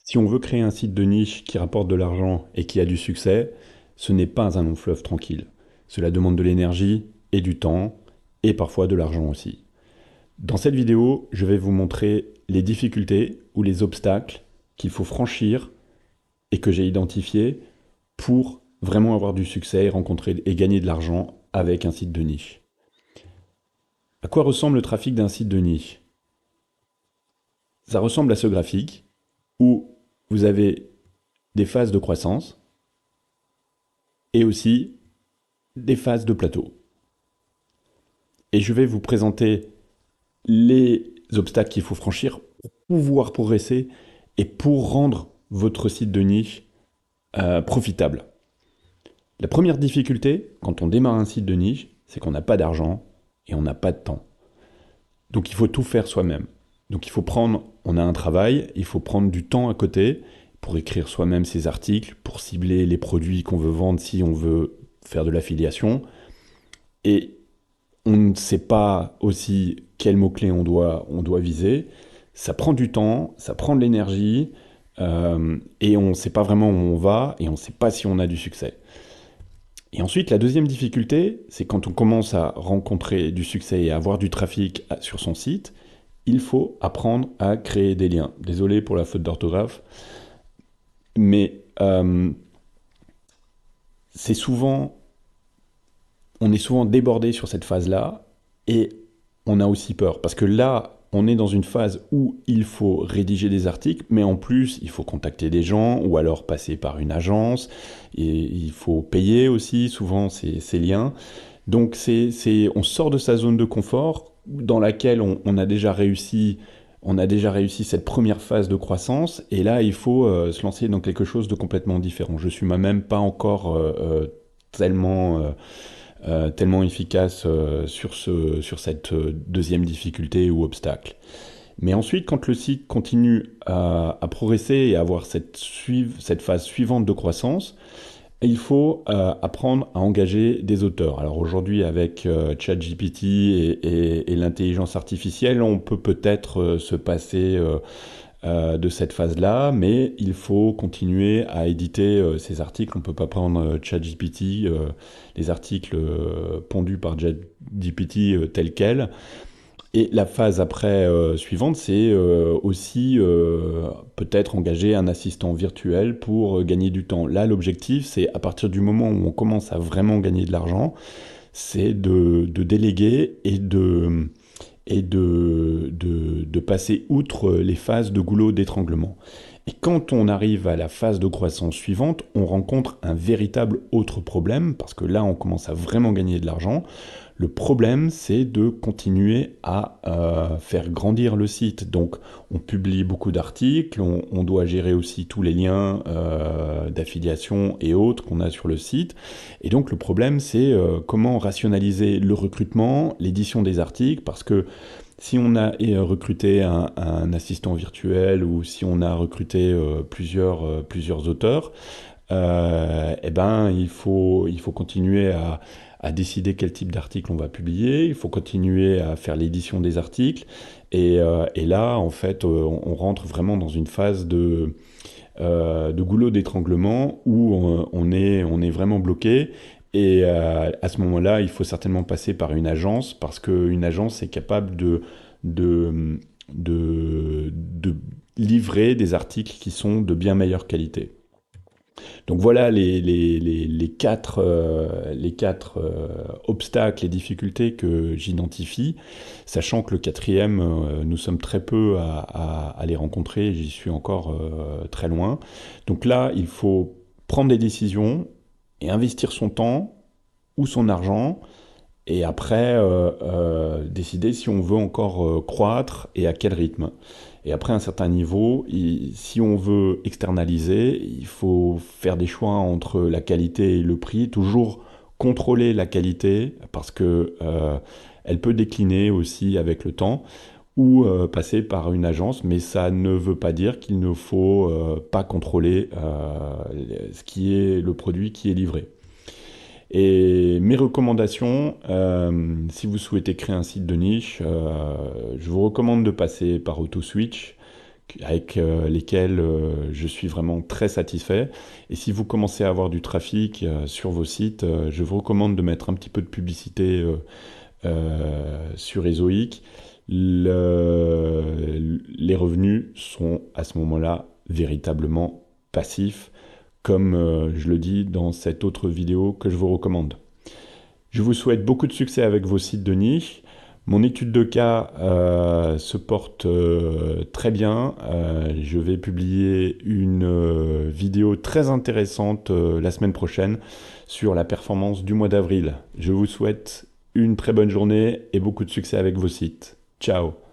Si on veut créer un site de niche qui rapporte de l'argent et qui a du succès, ce n'est pas un long fleuve tranquille. Cela demande de l'énergie et du temps, et parfois de l'argent aussi. Dans cette vidéo, je vais vous montrer les difficultés ou les obstacles qu'il faut franchir et que j'ai identifiés pour vraiment avoir du succès et rencontrer et gagner de l'argent avec un site de niche. À quoi ressemble le trafic d'un site de niche? Ça ressemble à ce graphique où vous avez des phases de croissance et aussi des phases de plateau. Et je vais vous présenter les obstacles qu'il faut franchir pour pouvoir progresser et pour rendre votre site de niche profitable. La première difficulté, quand on démarre un site de niche, c'est qu'on n'a pas d'argent et on n'a pas de temps. Donc il faut tout faire soi-même. Donc on a un travail, il faut prendre du temps à côté pour écrire soi-même ses articles, pour cibler les produits qu'on veut vendre si on veut faire de l'affiliation. Et on ne sait pas aussi quels mots-clés on doit viser. Ça prend du temps, ça prend de l'énergie, et on ne sait pas vraiment où on va, et on ne sait pas si on a du succès. Et ensuite, la deuxième difficulté, c'est quand on commence à rencontrer du succès et à avoir du trafic sur son site, il faut apprendre à créer des liens. Désolé pour la faute d'orthographe, mais c'est souvent on est souvent débordé sur cette phase-là et on a aussi peur. Parce que là, on est dans une phase où il faut rédiger des articles, mais en plus, il faut contacter des gens ou alors passer par une agence. Et il faut payer aussi souvent ces liens. Donc on sort de sa zone de confort dans laquelle on a déjà réussi cette première phase de croissance, et là, il faut se lancer dans quelque chose de complètement différent. Je suis moi-même pas encore tellement tellement efficace sur cette deuxième difficulté ou obstacle. Mais ensuite, quand le site continue à progresser et à avoir cette phase suivante de croissance, il faut apprendre à engager des auteurs. Alors aujourd'hui, avec ChatGPT et l'intelligence artificielle, on peut peut-être se passer de cette phase-là, mais il faut continuer à éditer ces articles. On ne peut pas prendre ChatGPT, les articles pondus par ChatGPT tels quels. Et la phase après suivante, c'est aussi peut-être engager un assistant virtuel pour gagner du temps. Là, l'objectif, c'est à partir du moment où on commence à vraiment gagner de l'argent, c'est de déléguer et de passer outre les phases de goulot d'étranglement. Et quand on arrive à la phase de croissance suivante, on rencontre un véritable autre problème, parce que là, on commence à vraiment gagner de l'argent. Le problème, c'est de continuer à faire grandir le site. Donc, on publie beaucoup d'articles, on doit gérer aussi tous les liens d'affiliation et autres qu'on a sur le site. Et donc, le problème, c'est comment rationaliser le recrutement, l'édition des articles, parce que si on a recruté un assistant virtuel ou si on a recruté plusieurs auteurs, eh ben, il faut continuer à décider quel type d'article on va publier, il faut continuer à faire l'édition des articles, et là, en fait, on rentre vraiment dans une phase de goulot d'étranglement où on est vraiment bloqué. Et à ce moment-là, il faut certainement passer par une agence parce qu'une agence est capable de, de livrer des articles qui sont de bien meilleure qualité. Donc voilà les quatre obstacles et difficultés que j'identifie, sachant que le quatrième, nous sommes très peu à les rencontrer, j'y suis encore très loin. Donc là, il faut prendre des décisions et investir son temps ou son argent, et après décider si on veut encore croître et à quel rythme. Et après un certain niveau, si on veut externaliser, il faut faire des choix entre la qualité et le prix, toujours contrôler la qualité parce que elle peut décliner aussi avec le temps, ou passer par une agence, mais ça ne veut pas dire qu'il ne faut pas contrôler ce qui est le produit qui est livré. Et mes recommandations, si vous souhaitez créer un site de niche, je vous recommande de passer par AutoSwitch, avec lesquels je suis vraiment très satisfait. Et si vous commencez à avoir du trafic sur vos sites, je vous recommande de mettre un petit peu de publicité sur Ezoic. Les revenus sont à ce moment-là véritablement passifs, comme je le dis dans cette autre vidéo que je vous recommande. Je vous souhaite beaucoup de succès avec vos sites de niche. Mon étude de cas se porte très bien. Je vais publier une vidéo très intéressante la semaine prochaine sur la performance du mois d'avril. Je vous souhaite une très bonne journée et beaucoup de succès avec vos sites. Ciao!